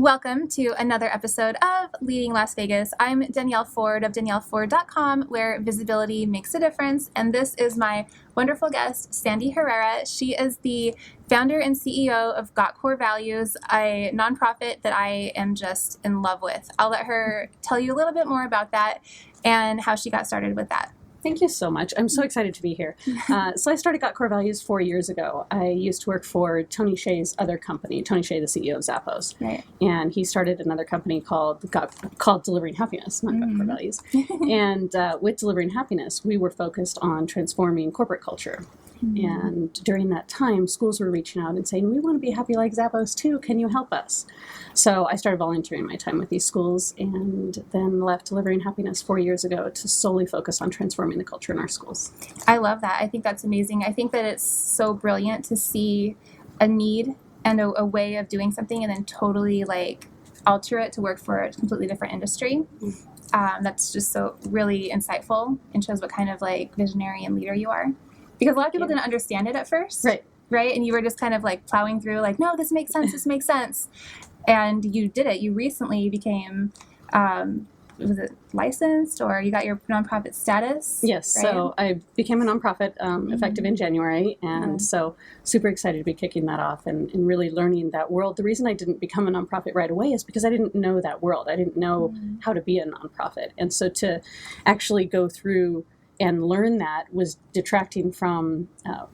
Welcome to another episode of Leading Las Vegas. I'm Danielle Ford of DanielleFord.com, where visibility makes a difference. And this is my wonderful guest, Sandi Herrera. She is the founder and CEO of Got Core Values, a nonprofit that I am just in love with. I'll let her tell you a little bit more about that and how she got started with that. Thank you so much. I'm so excited to be here. So I started Got Core Values 4 years ago. I used to work for Tony Hsieh's other company, Tony Hsieh, the CEO of Zappos. Right. And he started another company called Delivering Happiness, not Got Core Values. And with Delivering Happiness, we were focused on transforming corporate culture. And during that time, schools were reaching out and saying, we want to be happy like Zappos too. Can you help us? So I started volunteering my time with these schools and then left Delivering Happiness 4 years ago to solely focus on transforming the culture in our schools. I love that. I think that's amazing. I think that it's so brilliant to see a need and a way of doing something and then totally alter it to work for a completely different industry. That's just so really insightful and shows what kind of visionary and leader you are. Because a lot of people didn't understand it at first. Right? And you were just kind of plowing through no, this makes sense, this makes sense. And you did it. You recently became, was it licensed or you got your nonprofit status? Yes. Right? So I became a nonprofit effective in January. And so super excited to be kicking that off and really learning that world. The reason I didn't become a nonprofit right away is because I didn't know that world. I didn't know how to be a nonprofit. And so to actually go through and learn that was detracting from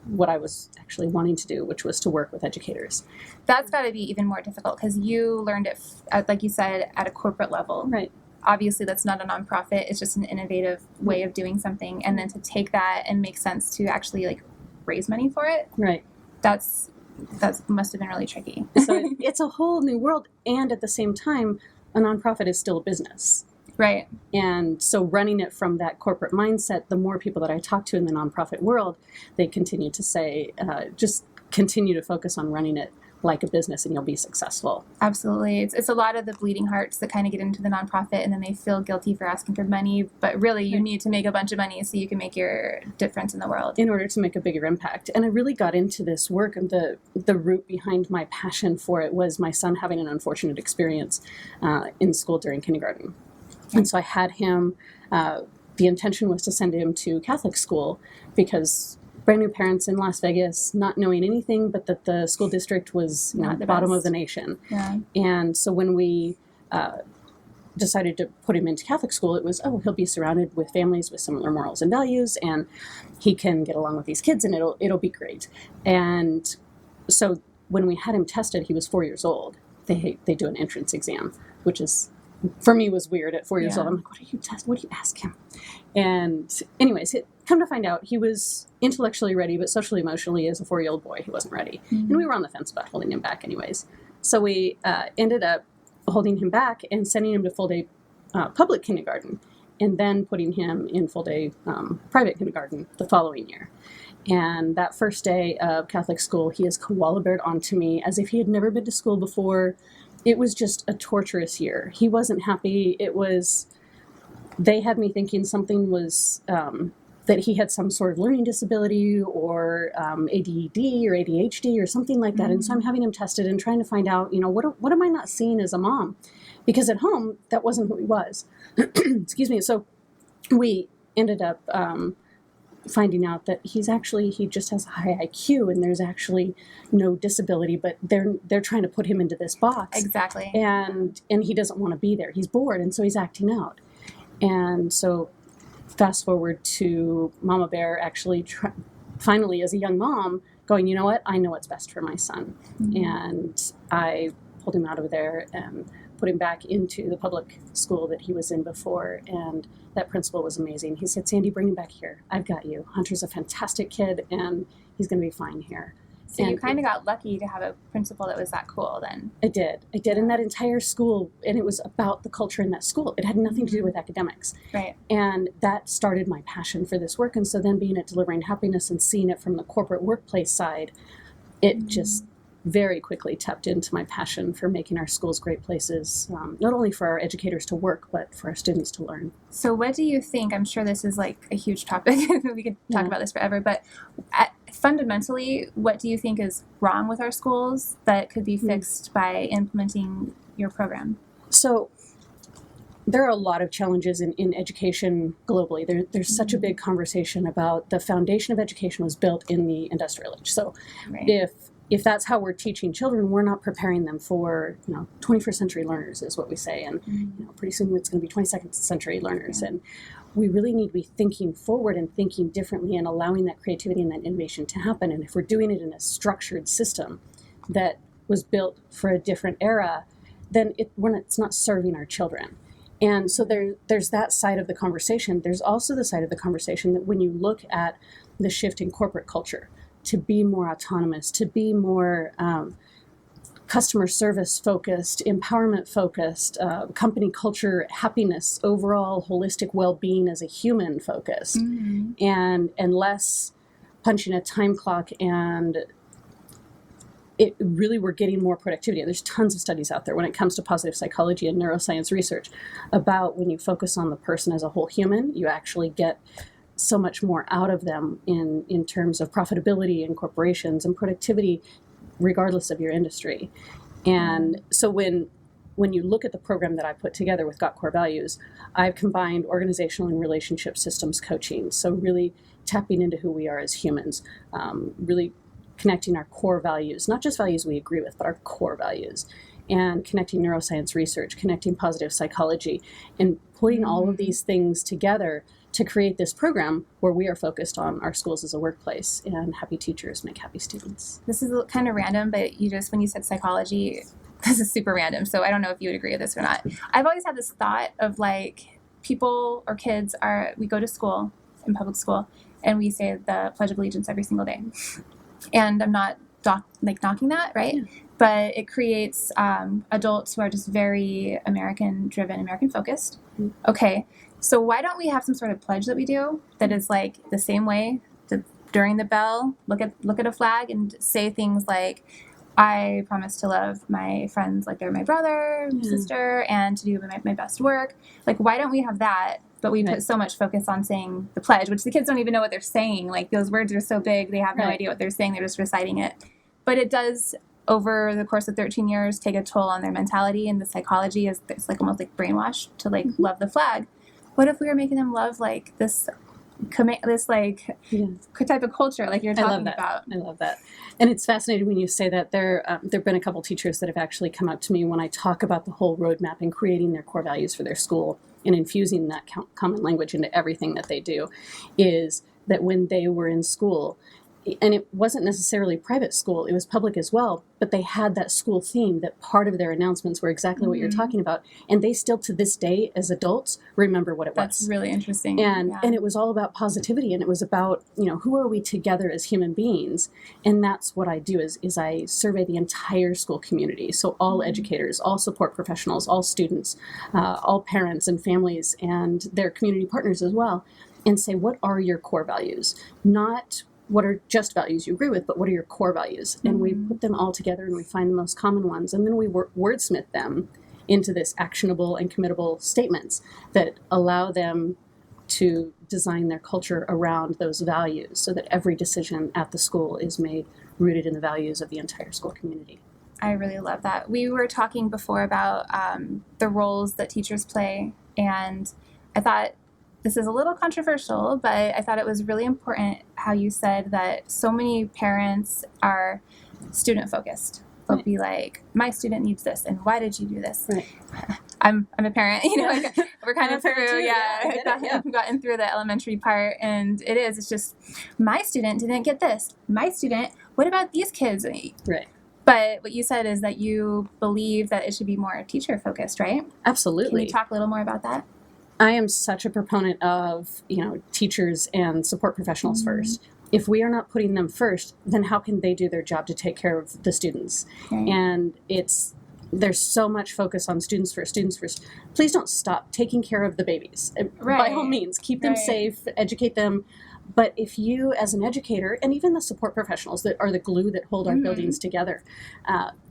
what I was actually wanting to do, which was to work with educators. That's got to be even more difficult because you learned it, like you said, at a corporate level. Right. Obviously, that's not a nonprofit. It's just an innovative way of doing something. And then to take that and make sense to actually raise money for it. Right. That must have been really tricky. So it's a whole new world. And at the same time, a nonprofit is still a business. Right. And so running it from that corporate mindset, the more people that I talk to in the nonprofit world, they continue to say, just continue to focus on running it like a business and you'll be successful. Absolutely. It's a lot of the bleeding hearts that kind of get into the nonprofit and then they feel guilty for asking for money. But really, you need to make a bunch of money so you can make your difference in the world. In order to make a bigger impact. And I really got into this work and the root behind my passion for it was my son having an unfortunate experience in school during kindergarten. And so I had him, the intention was to send him to Catholic school because brand new parents in Las Vegas, not knowing anything, but that the school district was the bottom of the nation. Yeah. And so when we decided to put him into Catholic school, it was, he'll be surrounded with families with similar morals and values, and he can get along with these kids, and it'll be great. And so when we had him tested, he was 4 years old. They do an entrance exam, which is, for me, was weird at 4 years old. I'm like, what do you test? What do you ask him? And anyways, come to find out, he was intellectually ready, but socially, emotionally, as a 4-year-old boy, he wasn't ready. And we were on the fence about holding him back anyways. So we ended up holding him back and sending him to full-day public kindergarten and then putting him in full-day private kindergarten the following year. And that first day of Catholic school, he has koala beared onto me as if he had never been to school before. It was just a torturous year. He wasn't happy. They had me thinking something was, that he had some sort of learning disability or ADD or ADHD or something like that. And so I'm having him tested and trying to find out, what am I not seeing as a mom? Because at home, that wasn't who he was. Excuse me. So we ended up finding out that he just has a high IQ and there's actually no disability, but they're trying to put him into this box. Exactly. And he doesn't want to be there. He's bored, and so he's acting out. And so fast forward to Mama Bear actually finally, as a young mom, going, you know what? I know what's best for my son. And I pulled him out of there and put him back into the public school that he was in before. And that principal was amazing. He said, Sandi, bring him back here. I've got you. Hunter's a fantastic kid, and he's going to be fine here. So you kind of got lucky to have a principal that was that cool then. I did. In that entire school, and it was about the culture in that school. It had nothing to do with academics. Right. And that started my passion for this work. And so then being at Delivering Happiness and seeing it from the corporate workplace side, it just very quickly tapped into my passion for making our schools great places, not only for our educators to work, but for our students to learn. So what do you think, I'm sure this is a huge topic, we could talk about this forever, but fundamentally, what do you think is wrong with our schools that could be fixed by implementing your program? So there are a lot of challenges in education globally. There's such a big conversation about the foundation of education was built in the industrial age. So Right. if that's how we're teaching children, we're not preparing them for 21st century learners is what we say, and pretty soon it's going to be 22nd century learners, and we really need to be thinking forward and thinking differently and allowing that creativity and that innovation to happen. And if we're doing it in a structured system that was built for a different era, then it's not serving our children. And so there's that side of the conversation. There's also the side of the conversation that when you look at the shift in corporate culture to be more autonomous, to be more customer service focused, empowerment focused, company culture, happiness, overall holistic well-being as a human focused, and less punching a time clock, and it really, we're getting more productivity. There's tons of studies out there when it comes to positive psychology and neuroscience research about when you focus on the person as a whole human, you actually get so much more out of them in terms of profitability in corporations and productivity, regardless of your industry. And so when you look at the program that I put together with Got Core Values, I've combined organizational and relationship systems coaching. So really tapping into who we are as humans, really connecting our core values, not just values we agree with, but our core values, and connecting neuroscience research, connecting positive psychology, and putting all of these things together to create this program where we are focused on our schools as a workplace, and happy teachers make happy students. This is kind of random, but when you said psychology, this is super random. So I don't know if you would agree with this or not. I've always had this thought of like people or kids we go to school, in public school, and we say the Pledge of Allegiance every single day. And I'm not knocking that, right? Yeah. But it creates adults who are just very American-driven, American-focused. Mm-hmm. Okay, so why don't we have some sort of pledge that we do that is like the same way? During the bell, look at a flag and say things like, I promise to love my friends like they're my brother, sister, and to do my best work. Like, why don't we have that? But we put so much focus on saying the pledge, which the kids don't even know what they're saying. Like, those words are so big, they have no idea what they're saying. They're just reciting it. But it does, over the course of 13 years, take a toll on their mentality, and the psychology is it's like almost like brainwashed to like love the flag. What if we were making them love like this type of culture like you're talking about? I love that. And it's fascinating when you say that. There have been a couple teachers that have actually come up to me when I talk about the whole roadmap and creating their core values for their school and infusing that common language into everything that they do, is that when they were in school, and it wasn't necessarily private school, it was public as well, but they had that school theme that part of their announcements were exactly what you're talking about. And they still, to this day, as adults, remember what it was. That's really interesting. And it was all about positivity, and it was about, who are we together as human beings? And that's what I do is I survey the entire school community. So all educators, all support professionals, all students, all parents and families and their community partners as well, and say, what are your core values? Not what are just values you agree with, but what are your core values? And we put them all together and we find the most common ones, and then we wordsmith them into this actionable and committable statements that allow them to design their culture around those values so that every decision at the school is made rooted in the values of the entire school community. I really love that. We were talking before about the roles that teachers play, and I thought this is a little controversial, but I thought it was really important how you said that so many parents are student-focused. They'll be like, my student needs this, and why did you do this? Right. I'm a parent, like we're kind of through, we've gotten through the elementary part, and it's just, my student didn't get this. My student, what about these kids? Right. But what you said is that you believe that it should be more teacher-focused, right? Absolutely. Can you talk a little more about that? I am such a proponent of, teachers and support professionals first. If we are not putting them first, then how can they do their job to take care of the students? Right. And there's so much focus on students first. Please don't stop taking care of the babies. Right. By all means, keep them safe, educate them. But if you, as an educator, and even the support professionals that are the glue that hold our buildings together,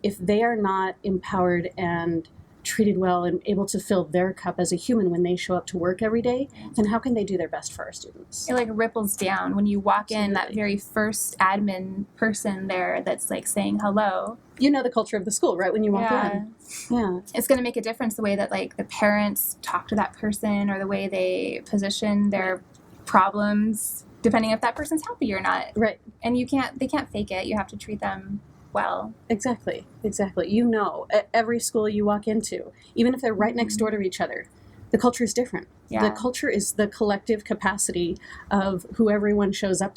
if they are not empowered and treated well and able to fill their cup as a human when they show up to work every day, then how can they do their best for our students? It like ripples down when you walk in, that Absolutely. very first admin person there that's like saying hello. You know the culture of the school, right, when you walk in. Yeah. It's going to make a difference the way that like the parents talk to that person or the way they position their problems, depending if that person's happy or not. Right. And they can't fake it. You have to treat them well. Exactly. You know, at every school you walk into, even if they're right next door to each other, the culture is different. Yeah. The culture is the collective capacity of who everyone shows up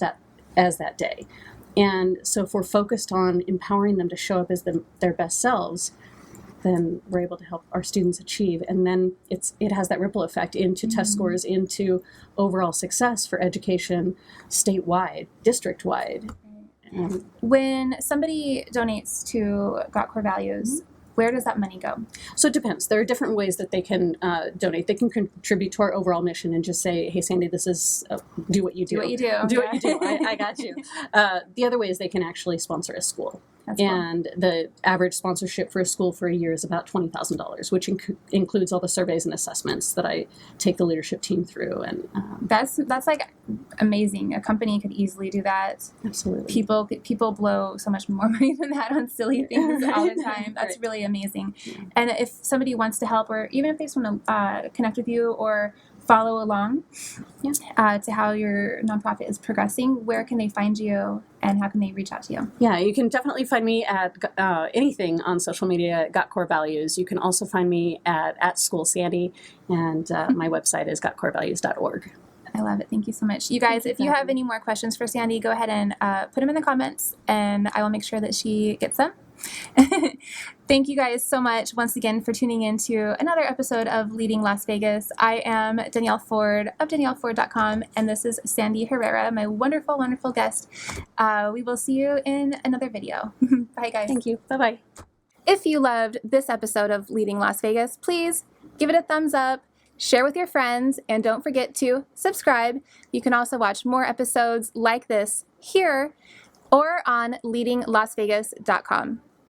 as that day. And so if we're focused on empowering them to show up as their best selves, then we're able to help our students achieve. And then it has that ripple effect into test scores, into overall success for education statewide, district-wide. When somebody donates to Got Core Values, where does that money go? So it depends. There are different ways that they can donate. They can contribute to our overall mission and just say, hey, Sandy, this is, do what you do. Do what you do. Do what you do. I got you. The other way is they can actually sponsor a school. That's cool. And the average sponsorship for a school for a year is about $20,000, which includes all the surveys and assessments that I take the leadership team through. And that's like amazing. A company could easily do that. absolutely. People blow so much more money than that on silly things all the time. That's Right. really amazing. Yeah. And if somebody wants to help, or even if they just want to connect with you or follow along to how your nonprofit is progressing, where can they find you and how can they reach out to you? Yeah, you can definitely find me at anything on social media, Got Core Values. You can also find me at School Sandy, and my website is gotcorevalues.org. I love it. Thank you so much. You guys, if you have any more questions for Sandy, go ahead and put them in the comments, and I will make sure that she gets them. Thank you guys so much once again for tuning in to another episode of Leading Las Vegas. I am Danielle Ford of DanielleFord.com, and this is Sandi Herrera, my wonderful, wonderful guest. We will see you in another video. Bye, guys. Thank you. Bye-bye. If you loved this episode of Leading Las Vegas, please give it a thumbs up, share with your friends, and don't forget to subscribe. You can also watch more episodes like this here or on leadinglasvegas.com.